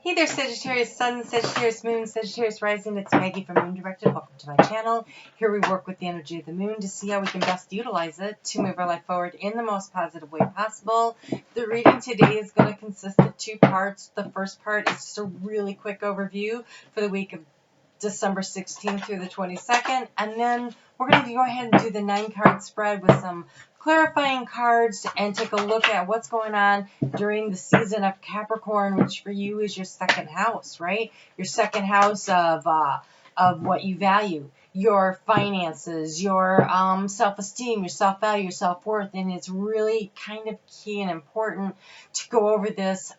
Hey there, Sagittarius Sun, Sagittarius Moon, Sagittarius Rising. It's Maggie from Moon Directed. Welcome to my channel. Here we work with the energy of the moon to see how we can best utilize it to move our life forward in the most positive way possible. The reading today is going to consist of two parts. The first part is just a really quick overview for the week of December 16th through the 22nd. And then we're going to go ahead and do the 9-card spread with some clarifying cards and take a look at what's going on during the season of Capricorn, which for you is your second house, right? Your second house of what you value, your finances, your self-esteem, your self-value, your self-worth. And it's really kind of key and important to go over this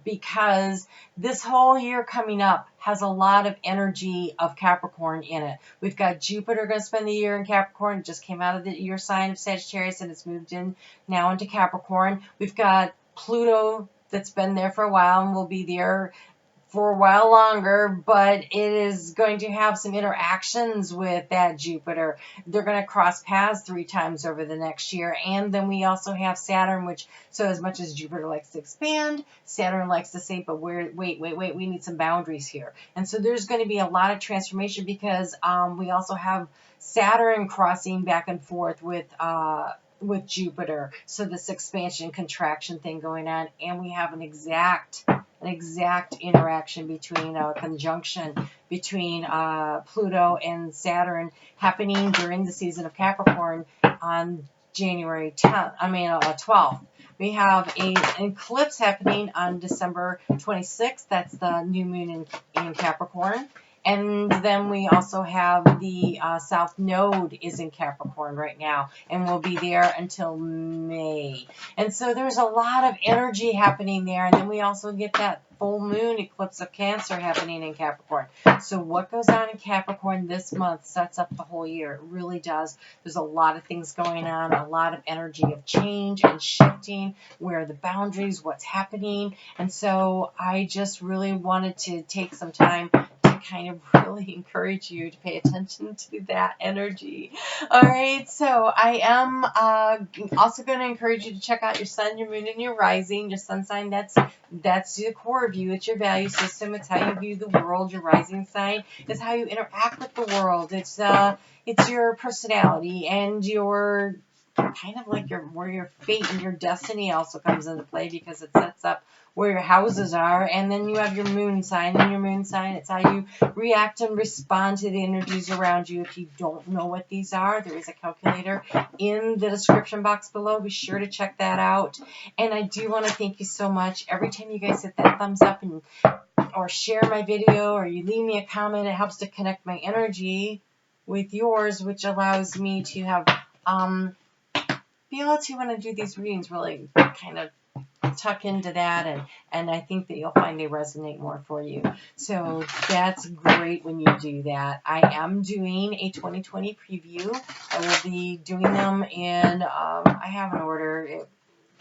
because this whole year coming up has a lot of energy of Capricorn in it. We've got Jupiter going to spend the year in Capricorn. It just came out of your sign of Sagittarius and it's moved in now into Capricorn. We've got Pluto that's been there for a while and will be there for a while longer, but it is going to have some interactions with that Jupiter. They're going to cross paths 3 times over the next year. And then we also have Saturn, which, so as much as Jupiter likes to expand, Saturn likes to say, but wait, we need some boundaries here. And so there's going to be a lot of transformation because we also have Saturn crossing back and forth with Jupiter. So this expansion contraction thing going on, and we have an exact interaction between conjunction between Pluto and Saturn happening during the season of Capricorn on January 12th. We have an eclipse happening on December 26th. That's the new moon in Capricorn. And then we also have the South Node is in Capricorn right now and will be there until May. And so there's a lot of energy happening there. And then we also get that full moon eclipse of Cancer happening in Capricorn. So what goes on in Capricorn this month sets up the whole year. It really does. There's a lot of things going on, a lot of energy of change and shifting. Where are the boundaries? What's happening? And so I just really wanted to take some time kind of really encourage you to pay attention to that energy. All right, so I am also going to encourage you to check out your sun, your moon, and your rising. Your sun sign, that's the core of you. It's your value system. It's how you view the world. Your rising sign is how you interact with the world. It's your personality and your kind of like where your fate and your destiny also comes into play because it sets up where your houses are. And then you have your moon sign. And your moon sign, it's how you react and respond to the energies around you. If you don't know what these are, there is a calculator in the description box below. Be sure to check that out. And I do want to thank you so much. Every time you guys hit that thumbs up or share my video or you leave me a comment, it helps to connect my energy with yours, which allows me to have be able to, when I do these readings, really kind of tuck into that, and I think that you'll find they resonate more for you. So that's great when you do that. I am doing a 2020 preview. I will be doing them in, I have an order.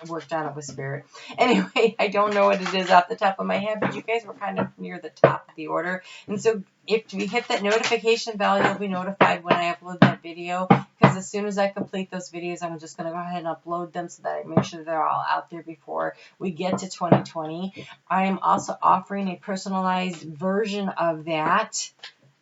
I worked on it with Spirit. Anyway, I don't know what it is off the top of my head, but you guys were kind of near the top of the order. And so if you hit that notification bell, you'll be notified when I upload that video. Because as soon as I complete those videos, I'm just going to go ahead and upload them so that I make sure they're all out there before we get to 2020. I am also offering a personalized version of that.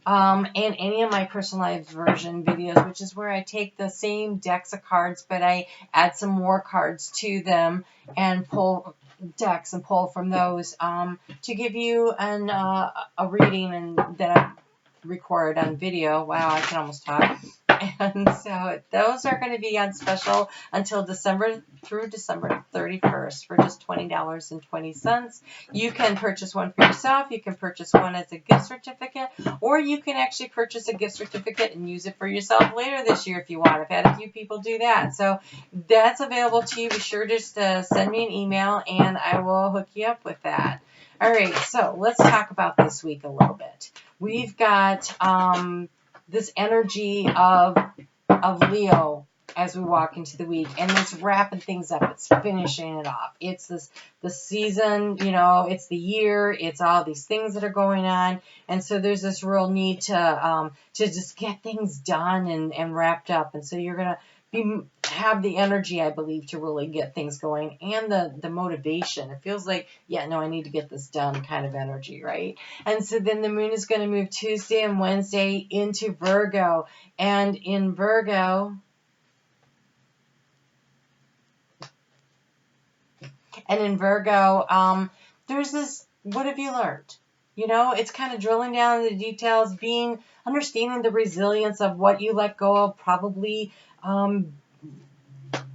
And any of my personalized version videos, which is where I take the same decks of cards, but I add some more cards to them and pull decks and pull from those to give you a reading and that I've recorded on video. Wow, I can almost talk. And so those are going to be on special until December 31st for just $20.20. You can purchase one for yourself. You can purchase one as a gift certificate, or you can actually purchase a gift certificate and use it for yourself later this year if you want. I've had a few people do that. So that's available to you. Be sure just to send me an email and I will hook you up with that. All right, so let's talk about this week a little bit. We've got this energy of Leo as we walk into the week, and it's wrapping things up. It's finishing it off. It's the season, it's the year. It's all these things that are going on, and so there's this real need to just get things done and wrapped up. And so you're gonna have the energy, I believe, to really get things going, and the motivation. It feels like, yeah, no, I need to get this done kind of energy, right? And so then the moon is going to move Tuesday and Wednesday into Virgo. And in Virgo, there's this, what have you learned? You know, it's kind of drilling down into the details, understanding the resilience of what you let go of, probably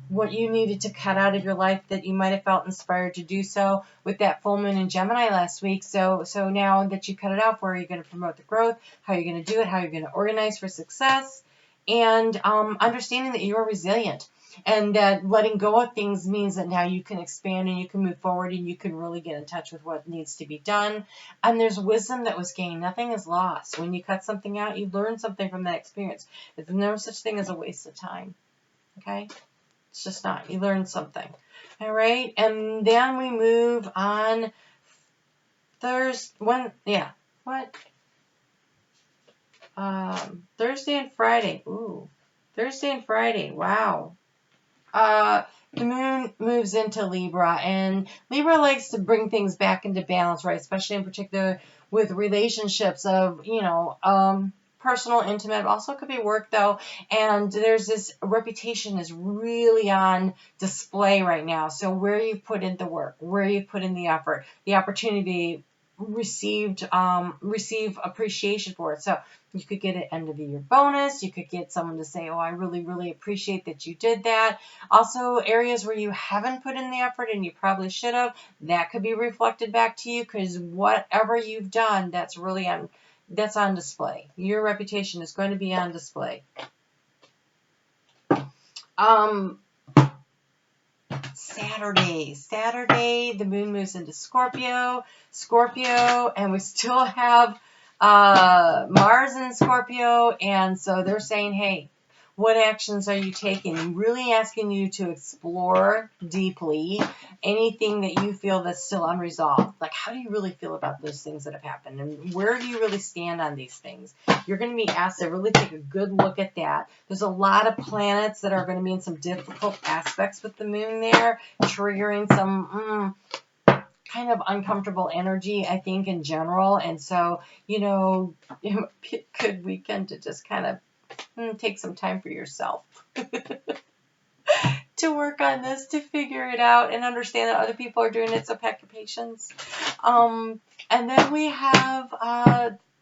what you needed to cut out of your life that you might have felt inspired to do so with that full moon in Gemini last week. So now that you cut it out, where are you going to promote the growth? How are you going to do it? How are you going to organize for success? And understanding that you're resilient, and that letting go of things means that now you can expand and you can move forward and you can really get in touch with what needs to be done. And there's wisdom that was gained. Nothing is lost. When you cut something out, you learn something from that experience. There's no such thing as a waste of time. Okay? It's just not. You learn something. All right? And then we move on Thursday and Friday. Ooh. Thursday and Friday. Wow. The moon moves into Libra, and Libra likes to bring things back into balance, right? Especially in particular with relationships of, personal, intimate, also could be work though. And there's this reputation is really on display right now. So where you put in the work, where you put in the effort, the opportunity receive appreciation for it. So you could get an end of the year bonus. You could get someone to say, oh, I really, really appreciate that you did that. Also, areas where you haven't put in the effort and you probably should have, that could be reflected back to you, because whatever you've done, that's on display. Your reputation is going to be on display. Saturday, the moon moves into Scorpio, and we still have Mars in Scorpio, and so they're saying, hey, what actions are you taking? Really asking you to explore deeply anything that you feel that's still unresolved. Like, how do you really feel about those things that have happened? And where do you really stand on these things? You're going to be asked to really take a good look at that. There's a lot of planets that are going to be in some difficult aspects with the moon there, triggering some kind of uncomfortable energy, I think, in general. And so, it might be a good weekend to just kind of take some time for yourself to work on this, to figure it out and understand that other people are doing it, so pack your patience. And then we have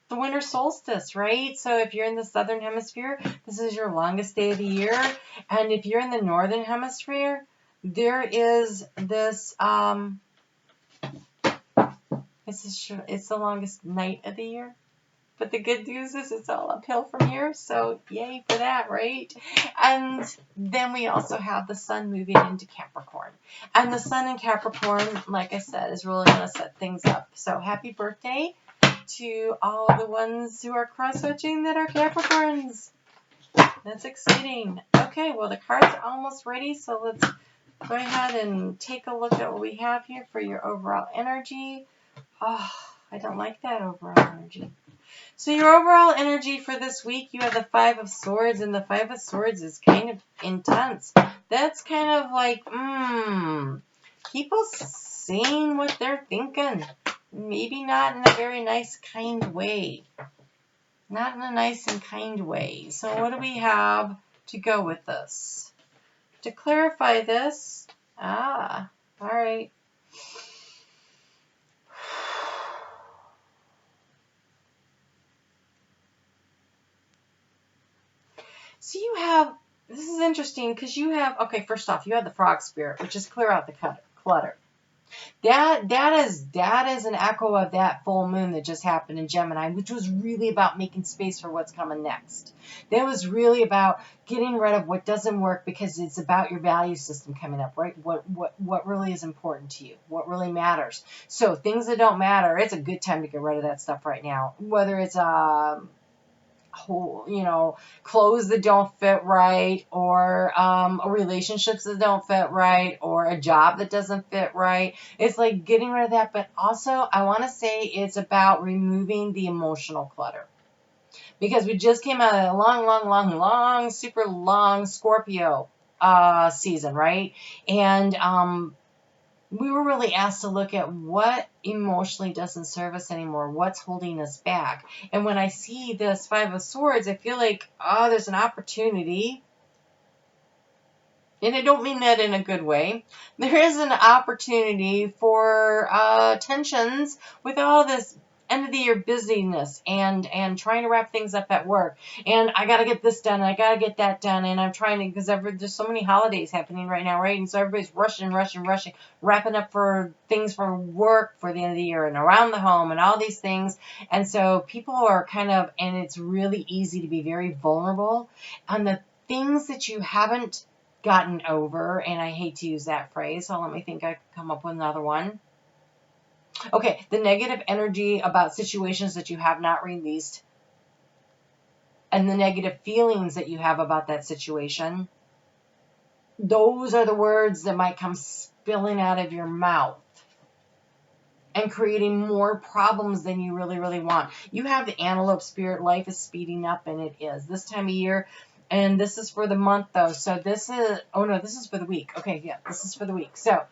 the winter solstice, right? So if you're in the southern hemisphere, this is your longest day of the year. And if you're in the northern hemisphere, there is this, it's the longest night of the year. But the good news is it's all uphill from here, so yay for that, right? And then we also have the sun moving into Capricorn. And the sun in Capricorn, like I said, is really going to set things up. So happy birthday to all the ones who are cross-hatching that are Capricorns. That's exciting. Okay, well, the cards are almost ready, so let's go ahead and take a look at what we have here for your overall energy. Oh, I don't like that overall energy. So your overall energy for this week, you have the Five of Swords, and the Five of Swords is kind of intense. That's kind of like, people saying what they're thinking. Maybe not in a very nice, kind way. Not in a nice and kind way. So what do we have to go with this? To clarify this, all right. So you have, this is interesting because you have, okay, first off, you have the frog spirit, which is clear out the clutter. That is an echo of that full moon that just happened in Gemini, which was really about making space for what's coming next. That was really about getting rid of what doesn't work, because it's about your value system coming up, right? What really is important to you, what really matters. So things that don't matter, it's a good time to get rid of that stuff right now. Whether it's clothes that don't fit right, or relationships that don't fit right, or a job that doesn't fit right. It's like getting rid of that. But also, I want to say it's about removing the emotional clutter. because we just came out of a long, super long Scorpio season, right? And we were really asked to look at what emotionally doesn't serve us anymore, what's holding us back. And when I see this Five of Swords, I feel like, oh, there's an opportunity. And I don't mean that in a good way. There is an opportunity for tensions with all this end of the year busyness and trying to wrap things up at work. And I got to get this done, and I got to get that done. And I'm trying to, because there's so many holidays happening right now, right? And so everybody's rushing, wrapping up for things for work for the end of the year and around the home and all these things. And so people are kind of, and it's really easy to be very vulnerable on the things that you haven't gotten over, and I hate to use that phrase, so let me think I could come up with another one. Okay, the negative energy about situations that you have not released, and the negative feelings that you have about that situation. Those are the words that might come spilling out of your mouth and creating more problems than you really, really want. You have the antelope spirit. Life is speeding up, and it is. This time of year, and this is for the month, though. So this is, oh no, this is for the week. Okay, yeah, this is for the week. So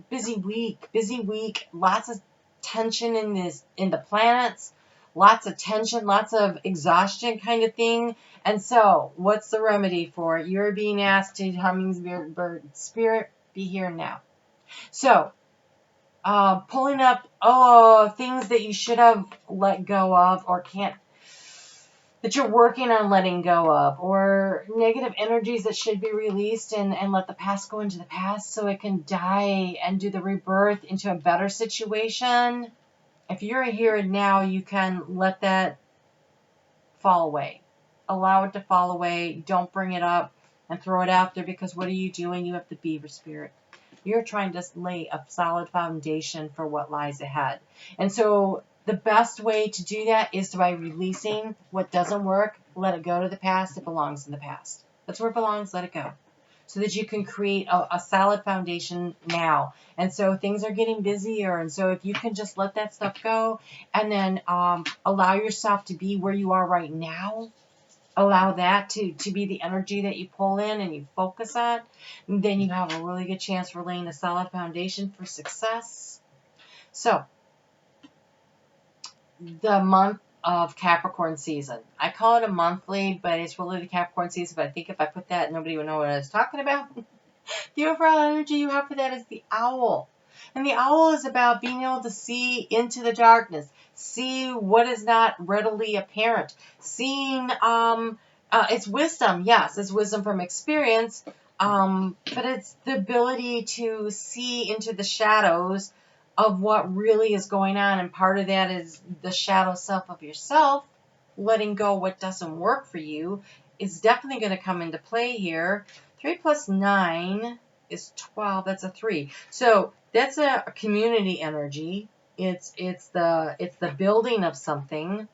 busy week, lots of tension in the planets, lots of tension, lots of exhaustion kind of thing. And so, what's the remedy for it? You're being asked to, hummingbird spirit, be here now. So, pulling up, things that you should have let go of or can't, that you're working on letting go of, or negative energies that should be released and let the past go into the past so it can die and do the rebirth into a better situation. If you're here and now, you can let that fall away. Allow it to fall away. Don't bring it up and throw it out there, because what are you doing? You have the beaver spirit. You're trying to lay a solid foundation for what lies ahead. And so the best way to do that is by releasing what doesn't work. Let it go to the past. It belongs in the past. That's where it belongs. Let it go. So that you can create a solid foundation now. And so things are getting busier. And so if you can just let that stuff go and then allow yourself to be where you are right now, allow that to be the energy that you pull in and you focus on, then you have a really good chance for laying a solid foundation for success. So, the month of Capricorn season. I call it a monthly, but it's really the Capricorn season. But I think if I put that, nobody would know what I was talking about. The overall energy you have for that is the owl. And the owl is about being able to see into the darkness, see what is not readily apparent, seeing, it's wisdom, yes, it's wisdom from experience, but it's the ability to see into the shadows of what really is going on, and part of that is the shadow self of yourself, letting go what doesn't work for you is definitely going to come into play here. 3 plus 9 is 12. That's a 3. So that's a community energy. It's the building of something.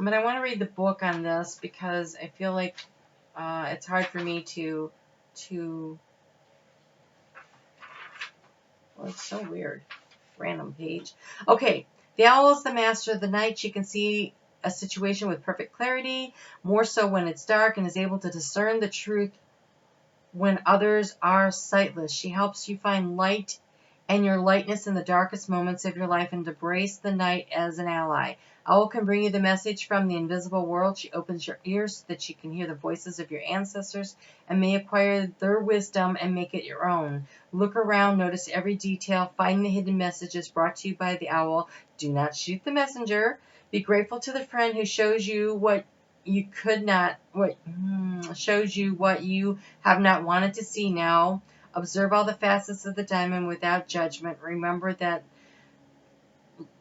But I want to read the book on this because I feel like it's hard for me to. Well, it's so weird. Random page. Okay. The owl is the master of the night. She can see a situation with perfect clarity, more so when it's dark, and is able to discern the truth when others are sightless. She helps you find light and your lightness in the darkest moments of your life and embrace the night as an ally. Owl can bring you the message from the invisible world. She opens your ears so that you can hear the voices of your ancestors and may acquire their wisdom and make it your own. Look around, notice every detail, find the hidden messages brought to you by the owl. Do not shoot the messenger. Be grateful to the friend who shows you what you shows you what you have not wanted to see now. Observe all the facets of the diamond without judgment. Remember that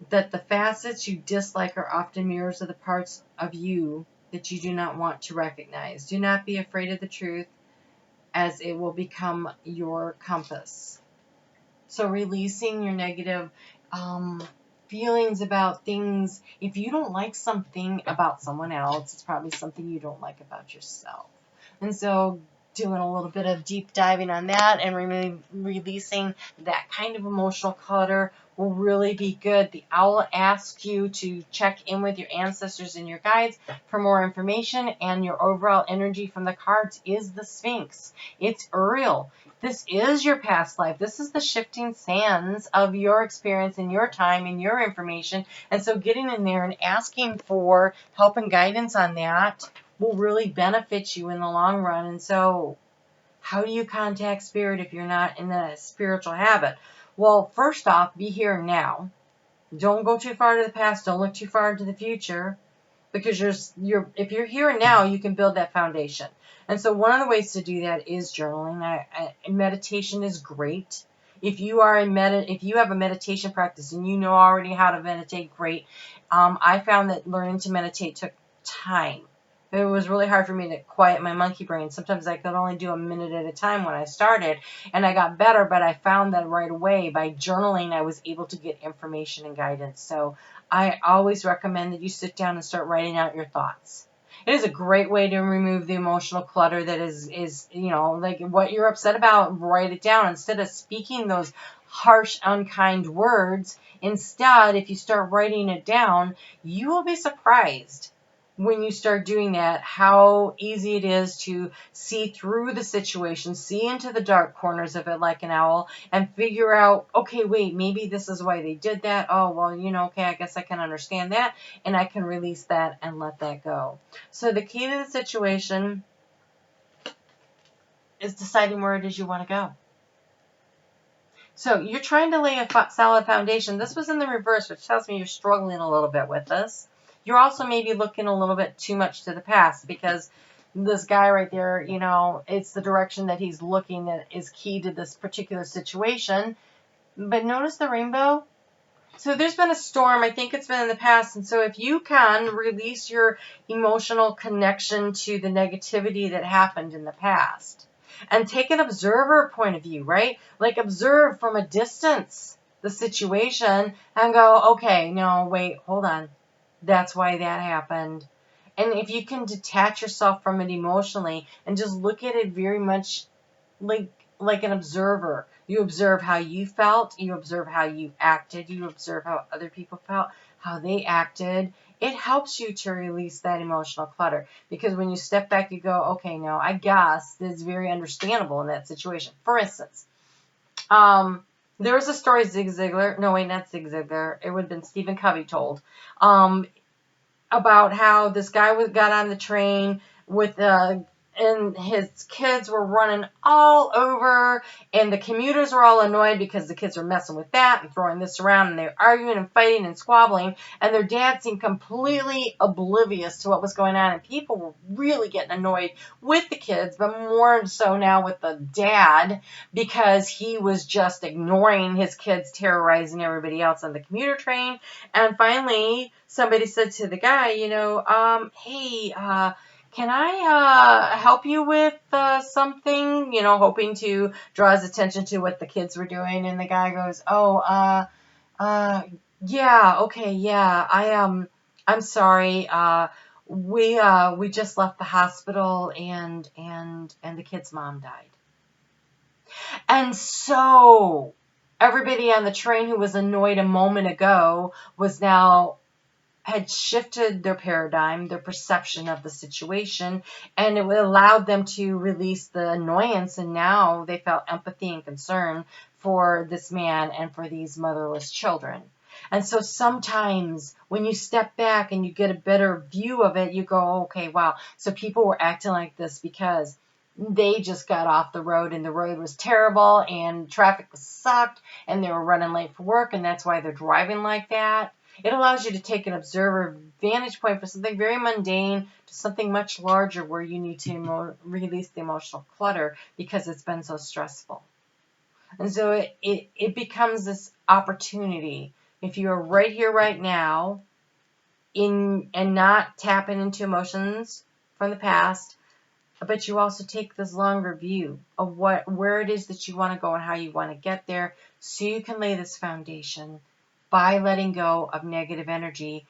the facets you dislike are often mirrors of the parts of you that you do not want to recognize. Do not be afraid of the truth, as it will become your compass. So releasing your negative feelings about things. If you don't like something about someone else, it's probably something you don't like about yourself. And so doing a little bit of deep diving on that and releasing that kind of emotional clutter will really be good. The owl asks you to check in with your ancestors and your guides for more information, and your overall energy from the cards is the Sphinx. It's Uriel. This is your past life. This is the shifting sands of your experience and your time and your information. And so getting in there and asking for help and guidance on that will really benefit you in the long run. And so how do you contact spirit if you're not in a spiritual habit? Well, first off, be here now. Don't go too far to the past. Don't look too far into the future, because if you're here and now, you can build that foundation. And so one of the ways to do that is journaling. Meditation is great. If you have a meditation practice and you know already how to meditate, great. I found that learning to meditate took time. It was really hard for me to quiet my monkey brain. Sometimes I could only do a minute at a time when I started, and I got better, but I found that right away by journaling, I was able to get information and guidance. So I always recommend that you sit down and start writing out your thoughts. It is a great way to remove the emotional clutter that is like what you're upset about. Write it down instead of speaking those harsh, unkind words. Instead, if you start writing it down, you will be surprised when you start doing that, how easy it is to see through the situation, see into the dark corners of it like an owl, and figure out, okay, wait, maybe this is why they did that. Oh, well, okay, I guess I can understand that, and I can release that and let that go. So the key to the situation is deciding where it is you want to go. So you're trying to lay a solid foundation. This was in the reverse, which tells me you're struggling a little bit with this. You're also maybe looking a little bit too much to the past, because this guy right there, it's the direction that he's looking that is key to this particular situation. But notice the rainbow. So there's been a storm. I think it's been in the past. And so if you can release your emotional connection to the negativity that happened in the past and take an observer point of view, right? Like observe from a distance the situation and go, okay, no, wait, hold on. That's why that happened. And if you can detach yourself from it emotionally and just look at it very much like an observer. You observe how you felt, you observe how you acted, you observe how other people felt, how they acted. It helps you to release that emotional clutter, because when you step back, you go, okay, no, I guess it's very understandable in that situation. For instance, there was a story Zig Ziglar, no wait, not Zig Ziglar, it would have been Stephen Covey told, about how this guy got on the train with and his kids were running all over, and the commuters were all annoyed because the kids were messing with that and throwing this around, and they were arguing and fighting and squabbling, and their dad seemed completely oblivious to what was going on, and people were really getting annoyed with the kids, but more so now with the dad, because he was just ignoring his kids, terrorizing everybody else on the commuter train. And finally somebody said to the guy, hey, can I help you with something? Hoping to draw his attention to what the kids were doing. And the guy goes, yeah, okay, yeah, I'm sorry. We just left the hospital, and the kid's mom died. And so everybody on the train who was annoyed a moment ago had shifted their paradigm, their perception of the situation, and it allowed them to release the annoyance, and now they felt empathy and concern for this man and for these motherless children. And so sometimes when you step back and you get a better view of it, you go, okay, wow, so people were acting like this because they just got off the road and the road was terrible and traffic was sucked and they were running late for work, and that's why they're driving like that. It allows you to take an observer vantage point for something very mundane to something much larger where you need to release the emotional clutter because it's been so stressful. And so it becomes this opportunity. If you are right here, right now, and not tapping into emotions from the past, but you also take this longer view of where it is that you want to go and how you want to get there, so you can lay this foundation by letting go of negative energy,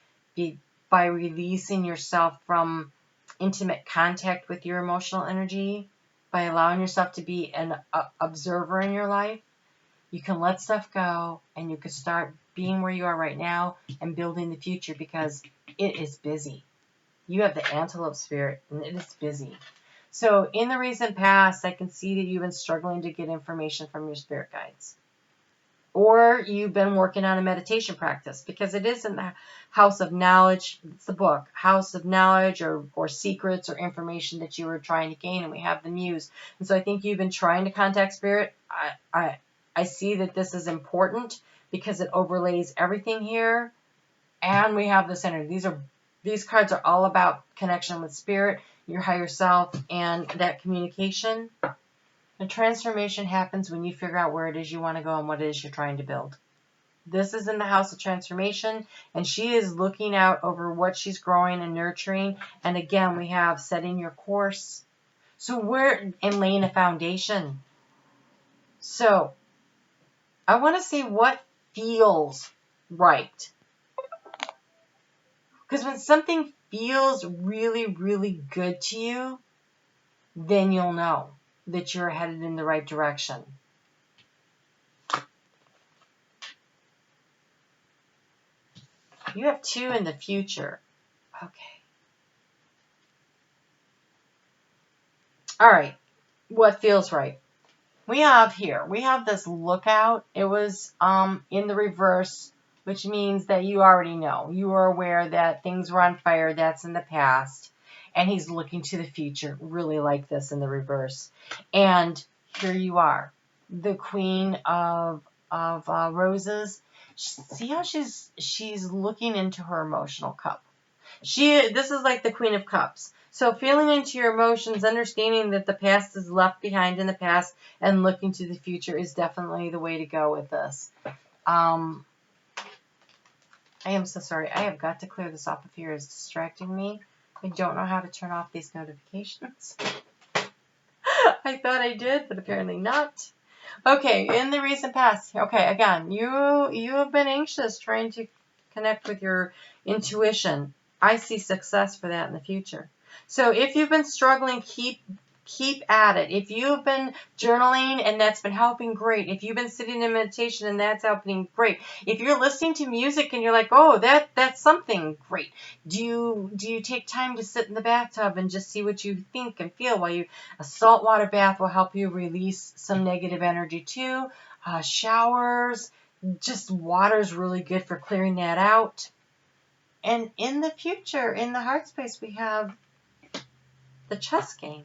by releasing yourself from intimate contact with your emotional energy, by allowing yourself to be an observer in your life, you can let stuff go and you can start being where you are right now and building the future, because it is busy. You have the antelope spirit and it is busy. So in the recent past, I can see that you've been struggling to get information from your spirit guides. Or you've been working on a meditation practice, because it is in the house of knowledge. It's the book, house of knowledge, or secrets or information that you were trying to gain. And we have the muse. And so I think you've been trying to contact spirit. I see that this is important because it overlays everything here. And we have this energy. These cards are all about connection with spirit, your higher self, and that communication. The transformation happens when you figure out where it is you want to go and what it is you're trying to build. This is in the house of transformation, and she is looking out over what she's growing and nurturing. And again, we have setting your course. So we're in laying a foundation. So I want to see what feels right. Because when something feels really, really good to you, then you'll know that you're headed in the right direction. You have 2 in the future. Okay. All right. What feels right? We have this lookout. It was in the reverse, which means that you already know. You are aware that things were on fire. That's in the past. And he's looking to the future. Really like this in the reverse. And here you are, the Queen of Roses. See how she's looking into her emotional cup. This is like the Queen of Cups. So feeling into your emotions, understanding that the past is left behind in the past, and looking to the future is definitely the way to go with this. I am so sorry. I have got to clear this off of here. It's distracting me. I don't know how to turn off these notifications. I thought I did, but apparently not. Okay, in the recent past. Okay, again, you have been anxious trying to connect with your intuition. I see success for that in the future. So if you've been struggling, keep at it. If you've been journaling and that's been helping, great. If you've been sitting in meditation and that's helping, great. If you're listening to music and you're like, oh, that's something, great. Do you take time to sit in the bathtub and just see what you think and feel while a saltwater bath will help you release some negative energy too. Showers, just water's really good for clearing that out. And in the future, in the heart space, we have the chess game.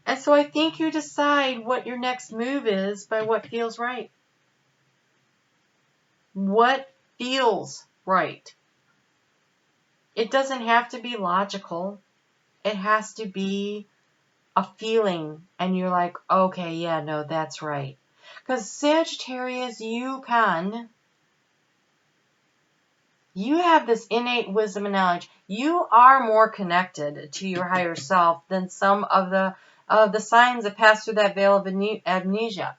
And so I think you decide what your next move is by what feels right. What feels right? It doesn't have to be logical. It has to be a feeling. And you're like, okay, yeah, no, that's right. Because Sagittarius, you have this innate wisdom and knowledge. You are more connected to your higher self than some of the signs that pass through that veil of amnesia.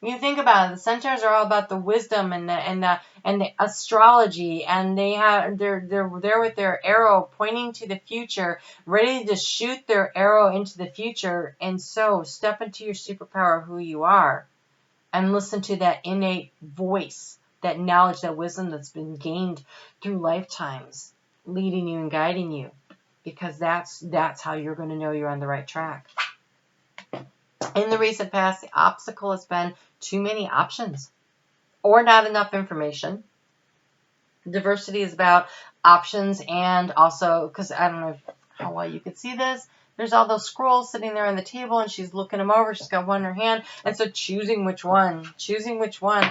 When you think about it, the centaurs are all about the wisdom and the astrology, and they're there with their arrow pointing to the future, ready to shoot their arrow into the future. And so step into your superpower of who you are and listen to that innate voice, that knowledge, that wisdom that's been gained through lifetimes, leading you and guiding you, because that's how you're going to know you're on the right track. In the recent past, the obstacle has been too many options or not enough information. Diversity is about options, and also, because I don't know how well you could see this, there's all those scrolls sitting there on the table, and she's looking them over. She's got one in her hand, and so choosing which one.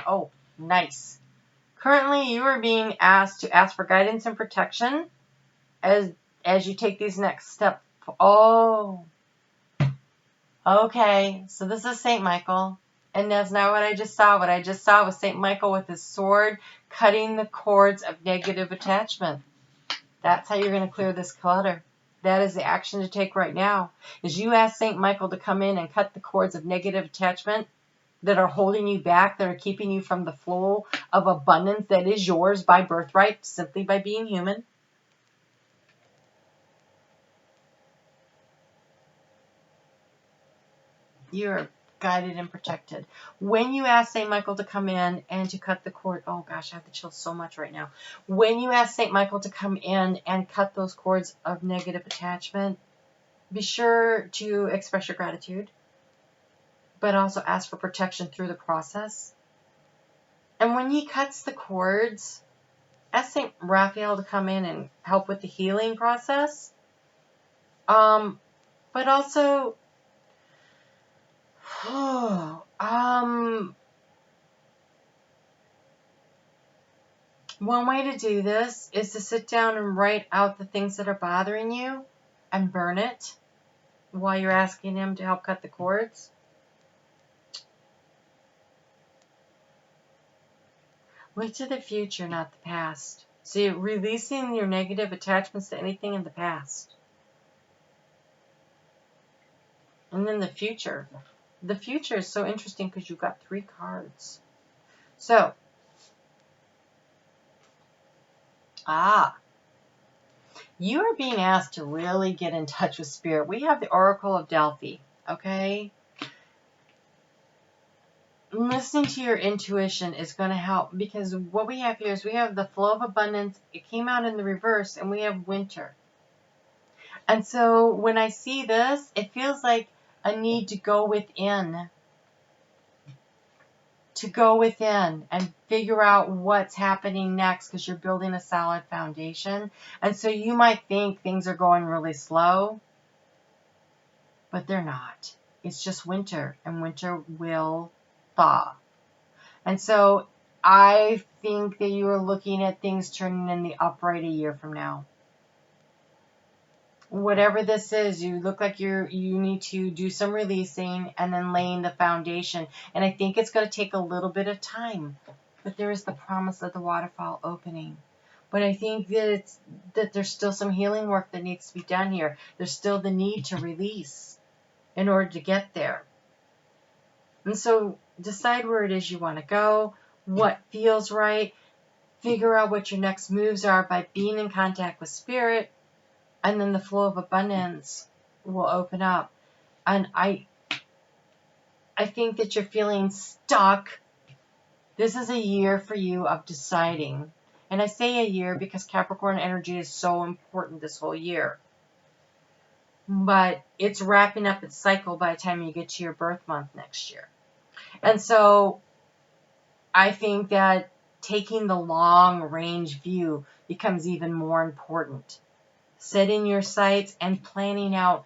Oh, nice. Currently, you are being asked to ask for guidance and protection as you take these next steps. Oh, okay. So this is St. Michael, and that's not what I just saw. What I just saw was St. Michael with his sword cutting the cords of negative attachment. That's how you're going to clear this clutter. That is the action to take right now. Is you ask St. Michael to come in and cut the cords of negative attachment that are holding you back, that are keeping you from the flow of abundance that is yours by birthright, simply by being human. You're guided and protected. When you ask St. Michael to come in and to cut the cord, oh gosh, I have the chills so much right now. When you ask St. Michael to come in and cut those cords of negative attachment, be sure to express your gratitude, but also ask for protection through the process. And when he cuts the cords, ask St. Raphael to come in and help with the healing process. But also, one way to do this is to sit down and write out the things that are bothering you and burn it while you're asking him to help cut the cords. Look to the future, not the past. So you're releasing your negative attachments to anything in the past. And then the future. The future is so interesting because you've got 3 cards. So, you are being asked to really get in touch with Spirit. We have the Oracle of Delphi, okay? Listening to your intuition is going to help, because what we have here is we have the flow of abundance. It came out in the reverse, and we have winter. And so when I see this, it feels like a need to go within. To go within and figure out what's happening next, because you're building a solid foundation. And so you might think things are going really slow, but they're not. It's just winter, and winter will thaw. And so I think that you are looking at things turning in the upright a year from now. Whatever this is, you look like you need to do some releasing and then laying the foundation. And I think it's going to take a little bit of time. But there is the promise of the waterfall opening. But I think that there's still some healing work that needs to be done here. There's still the need to release in order to get there. And so decide where it is you want to go, what feels right. Figure out what your next moves are by being in contact with Spirit. And then the flow of abundance will open up. And I think that you're feeling stuck. This is a year for you of deciding. And I say a year because Capricorn energy is so important this whole year. But it's wrapping up its cycle by the time you get to your birth month next year. And so I think that taking the long range view becomes even more important. Setting your sights and planning out.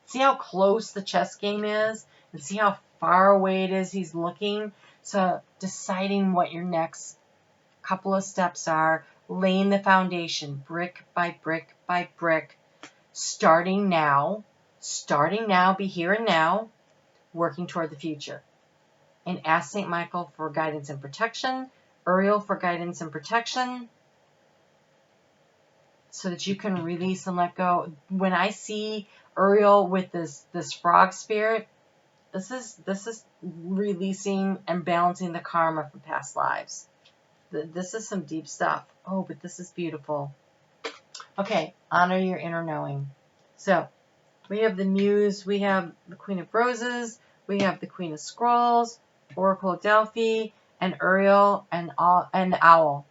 See how close the chess game is, and see how far away it is he's looking. So deciding what your next couple of steps are, laying the foundation brick by brick by brick, starting now, be here and now, working toward the future. And ask St. Michael for guidance and protection, Uriel for guidance and protection, so that you can release and let go. When I see Uriel with this frog spirit, this is releasing and balancing the karma from past lives. This is some deep stuff. Oh, but this is beautiful. Okay, honor your inner knowing. So we have the Muse, we have the Queen of Roses, we have the Queen of Scrolls, Oracle of Delphi, and Uriel, and Owl.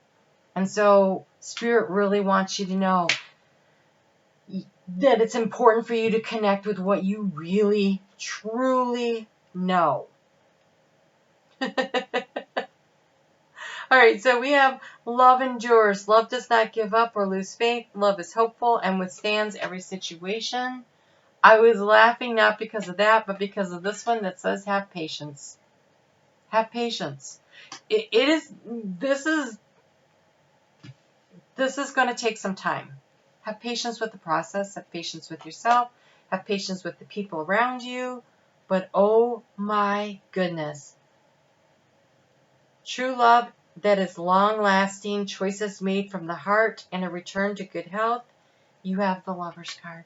And so Spirit really wants you to know that it's important for you to connect with what you really, truly know. All right, so we have love endures. Love does not give up or lose faith. Love is hopeful and withstands every situation. I was laughing not because of that, but because of this one that says have patience. Have patience. This is going to take some time. Have patience with the process. Have patience with yourself. Have patience with the people around you. But oh my goodness. True love that is long-lasting, choices made from the heart, and a return to good health. You have the Lover's card.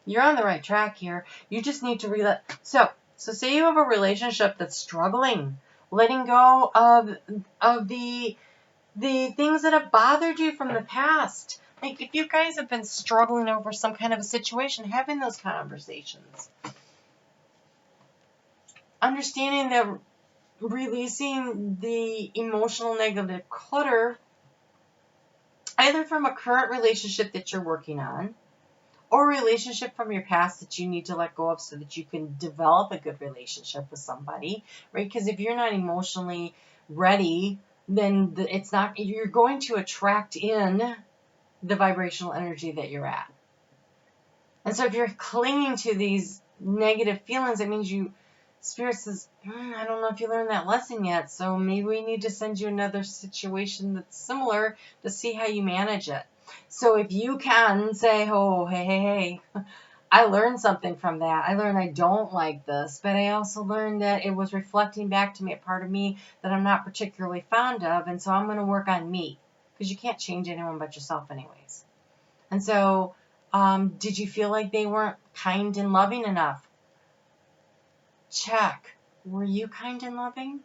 You're on the right track here. You just need to So say you have a relationship that's struggling. Letting go of the things that have bothered you from the past. Like if you guys have been struggling over some kind of a situation, having those conversations. understanding that releasing the emotional negative clutter, either from a current relationship that you're working on, or a relationship from your past that you need to let go of so that you can develop a good relationship with somebody, right? Because if you're not emotionally ready, then you're going to attract in the vibrational energy that you're at. And so if you're clinging to these negative feelings, it means Spirit says, I don't know if you learned that lesson yet, so maybe we need to send you another situation that's similar to see how you manage it. So if you can say, oh, hey, I learned something from that. I learned I don't like this, but I also learned that it was reflecting back to me a part of me that I'm not particularly fond of, and so I'm going to work on me, because you can't change anyone but yourself anyways. And so did you feel like they weren't kind and loving enough? Check. Were you kind and loving?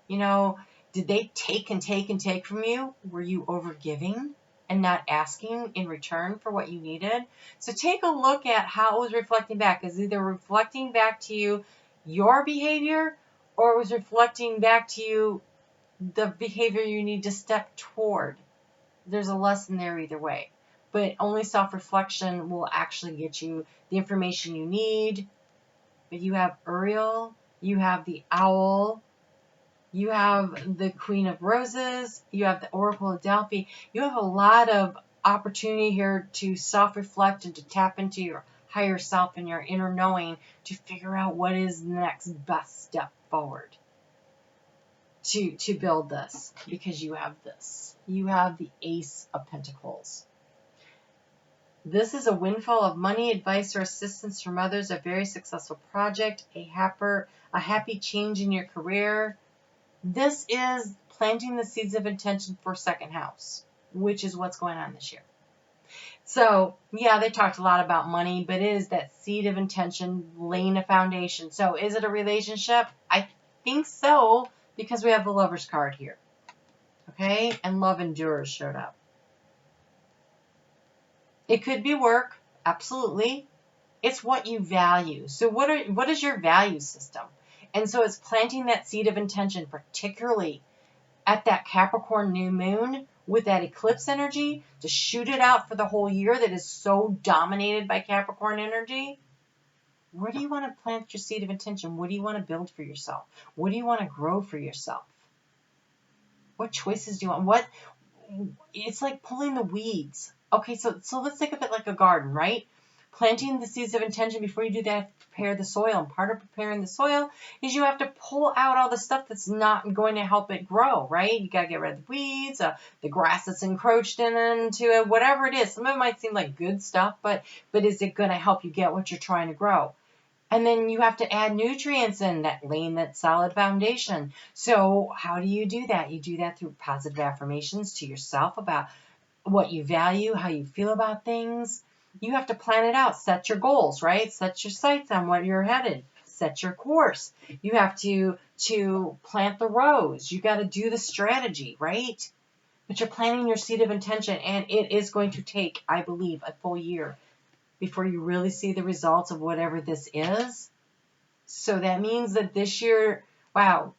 Did they take and take and take from you? Were you overgiving and not asking in return for what you needed? So take a look at how it was reflecting back. Is it either reflecting back to you your behavior, or it was reflecting back to you the behavior you need to step toward? There's a lesson there either way. But only self-reflection will actually get you the information you need. But you have Uriel, you have the Owl, you have the Queen of Roses, you have the Oracle of Delphi. You have a lot of opportunity here to self-reflect and to tap into your higher self and your inner knowing to figure out what is the next best step forward to build this, because you have this. You have the Ace of Pentacles. This is a windfall of money, advice, or assistance from others, a very successful project, a happy change in your career. This is planting the seeds of intention for second house, which is what's going on this year. So, yeah, they talked a lot about money, but it is that seed of intention, laying a foundation. So, is it a relationship? I think so, because we have the Lover's card here. Okay? And Love Endures showed up. It could be work, absolutely. It's what you value. So what is your value system? And so it's planting that seed of intention, particularly at that Capricorn new moon with that eclipse energy, to shoot it out for the whole year that is so dominated by Capricorn energy. Where do you want to plant your seed of intention? What do you want to build for yourself? What do you want to grow for yourself? What choices do you want? It's like pulling the weeds. Okay, so let's think of it like a garden, right? Planting the seeds of intention. Before you do that, prepare the soil. And part of preparing the soil is you have to pull out all the stuff that's not going to help it grow, right? You got to get rid of the weeds, the grass that's encroached into it, whatever it is. Some of it might seem like good stuff, but is it going to help you get what you're trying to grow? And then you have to add nutrients in, that laying that solid foundation. So how do you do that? You do that through positive affirmations to yourself about what you value, how you feel about things. You have to plan it out. Set your goals, right? Set your sights on where you're headed. Set your course. You have to plant the rows. You got to do the strategy, right? But you're planting your seed of intention, and it is going to take, I believe, a full year before you really see the results of whatever this is. So that means that this year, wow,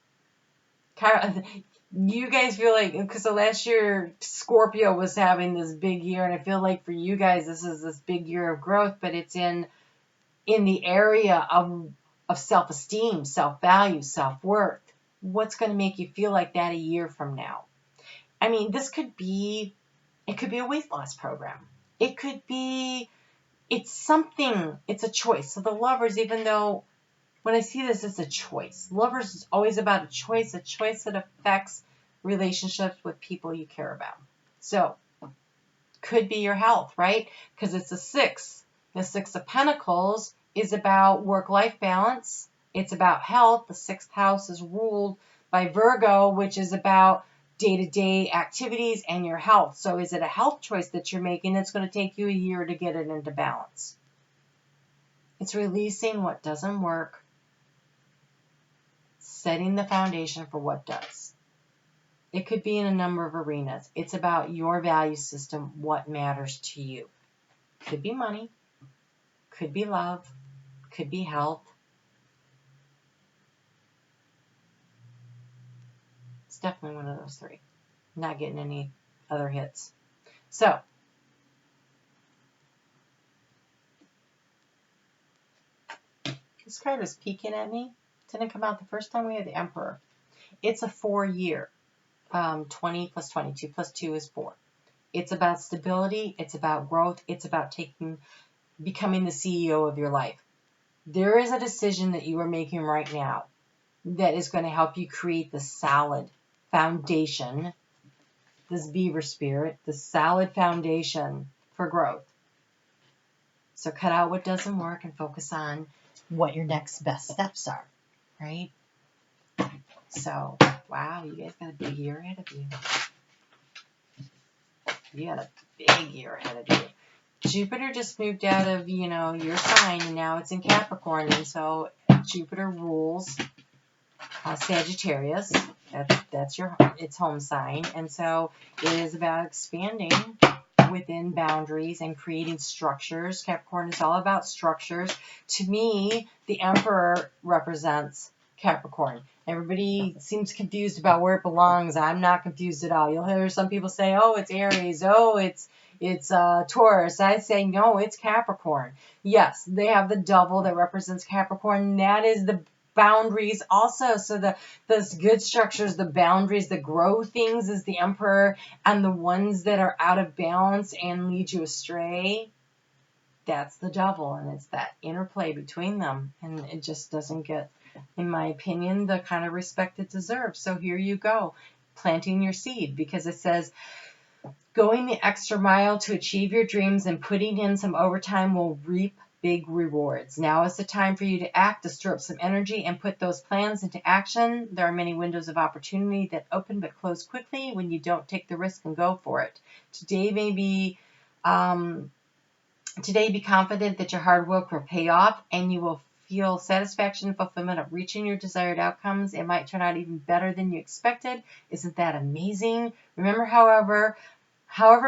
you guys feel like, because the last year Scorpio was having this big year, and I feel like for you guys this is this big year of growth, but it's in the area of self-esteem, self-value, self-worth. What's going to make you feel like that a year from now? I mean, it could be a weight loss program. It could be, it's something, it's a choice. So the Lovers, even though when I see this, it's a choice. Lovers is always about a choice that affects relationships with people you care about. So, could be your health, right? Because it's a 6. The 6 of Pentacles is about work-life balance. It's about health. The 6th house is ruled by Virgo, which is about day-to-day activities and your health. So is it a health choice that you're making that's going to take you a year to get it into balance? It's releasing what doesn't work, setting the foundation for what does. It could be in a number of arenas. It's about your value system, what matters to you. Could be money, could be love, could be health. definitely one of those three. Not getting any other hits. So, this card is peeking at me. Didn't come out the first time we had the Emperor. It's a 4-year. 20 plus 22 plus 2 is 4. It's about stability. It's about growth. It's about becoming the CEO of your life. There is a decision that you are making right now that is going to help you create the solid foundation, this beaver spirit, the solid foundation for growth. So cut out what doesn't work and focus on what your next best steps are, right? So, wow, you guys got a big year ahead of you. You got a big year ahead of you. Jupiter just moved out of, your sign, and now it's in Capricorn. And so Jupiter rules Sagittarius. That's its home sign. And so it is about expanding within boundaries and creating structures. Capricorn is all about structures. To me, the Emperor represents Capricorn. Everybody seems confused about where it belongs. I'm not confused at all. You'll hear some people say, oh, it's Aries. Oh, it's Taurus. I say, no, it's Capricorn. Yes, they have the double that represents Capricorn. That is the boundaries also. So those good structures, the boundaries that grow things is the Emperor, and the ones that are out of balance and lead you astray, that's the devil. And it's that interplay between them. And it just doesn't get, in my opinion, the kind of respect it deserves. So here you go, planting your seed, because it says, going the extra mile to achieve your dreams and putting in some overtime will reap big rewards. Now is the time for you to act, to stir up some energy and put those plans into action. There are many windows of opportunity that open but close quickly when you don't take the risk and go for it. Today be confident that your hard work will pay off, and you will feel satisfaction and fulfillment of reaching your desired outcomes. It might turn out even better than you expected. Isn't that amazing? Remember, however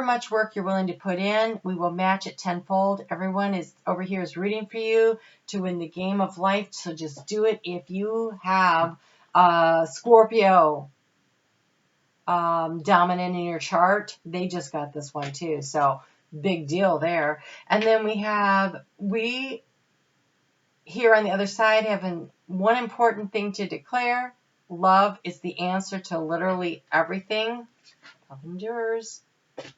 much work you're willing to put in, we will match it tenfold. Everyone is over here is rooting for you to win the game of life. So just do it. If you have Scorpio dominant in your chart, they just got this one too. So big deal there. And then we here on the other side have one important thing to declare. Love is the answer to literally everything. Love endures.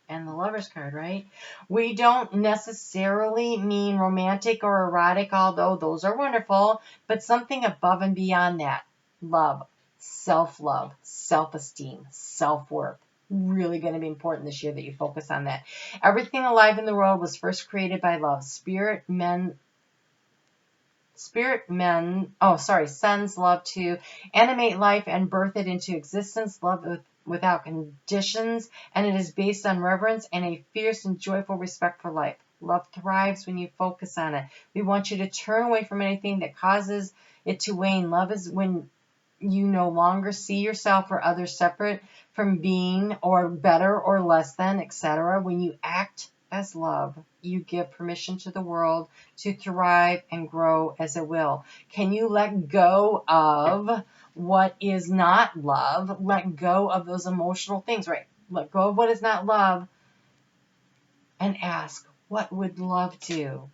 And the Lover's card, right? We don't necessarily mean romantic or erotic, although those are wonderful, but something above and beyond that. Love, self-love, self-esteem, self-worth. Really going to be important this year that you focus on that. Everything alive in the world was first created by love. Sends love to animate life and birth it into existence. Love without conditions, and it is based on reverence and a fierce and joyful respect for life. Love thrives when you focus on it. We want you to turn away from anything that causes it to wane. Love is when you no longer see yourself or others separate from being or better or less than, etc. When you act as love, you give permission to the world to thrive and grow as it will. Can you let go of what is not love? Let go of those emotional things, right? Let go of what is not love and ask, what would love do?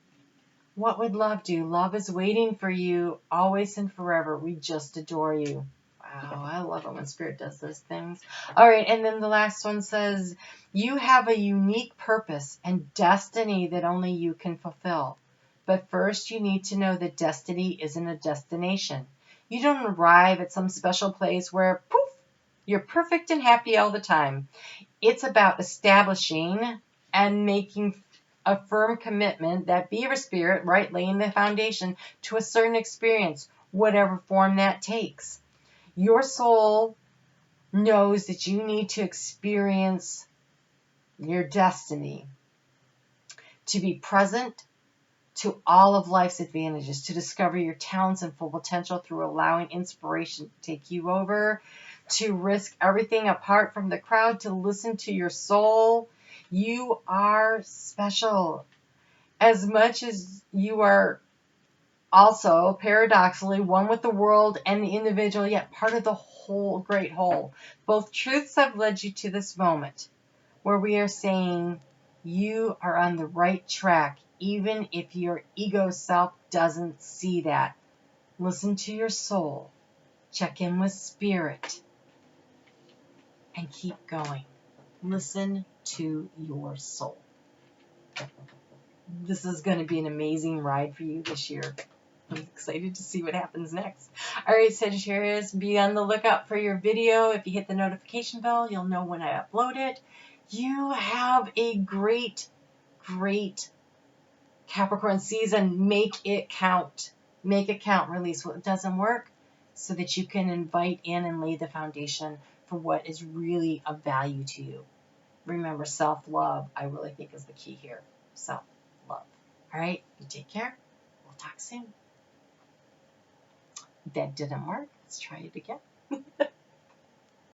What would love do? Love is waiting for you always and forever. We just adore you. Wow, I love it when Spirit does those things. All right, and then the last one says, you have a unique purpose and destiny that only you can fulfill. But first, you need to know that destiny isn't a destination. You don't arrive at some special place where, poof, you're perfect and happy all the time. It's about establishing and making a firm commitment, that beaver spirit, right, laying the foundation to a certain experience, whatever form that takes. Your soul knows that you need to experience your destiny, to be present to all of life's advantages, to discover your talents and full potential through allowing inspiration to take you over, to risk everything apart from the crowd, to listen to your soul. You are special. As much as you are also, paradoxically, one with the world and the individual, yet part of the whole whole, great whole. Both truths have led you to this moment where we are saying you are on the right track, even if your ego self doesn't see that. Listen to your soul, check in with spirit, and keep going. Listen to your soul. This is going to be an amazing ride for you this year. I'm excited to see what happens next. All right, Sagittarius, be on the lookout for your video. If you hit the notification bell, you'll know when I upload it. You have a great, great Capricorn season. Make it count. Make it count. Release what doesn't work so that you can invite in and lay the foundation for what is really of value to you. Remember, self-love, I really think, is the key here. Self-love. All right, you take care. We'll talk soon. That didn't work. Let's try it again.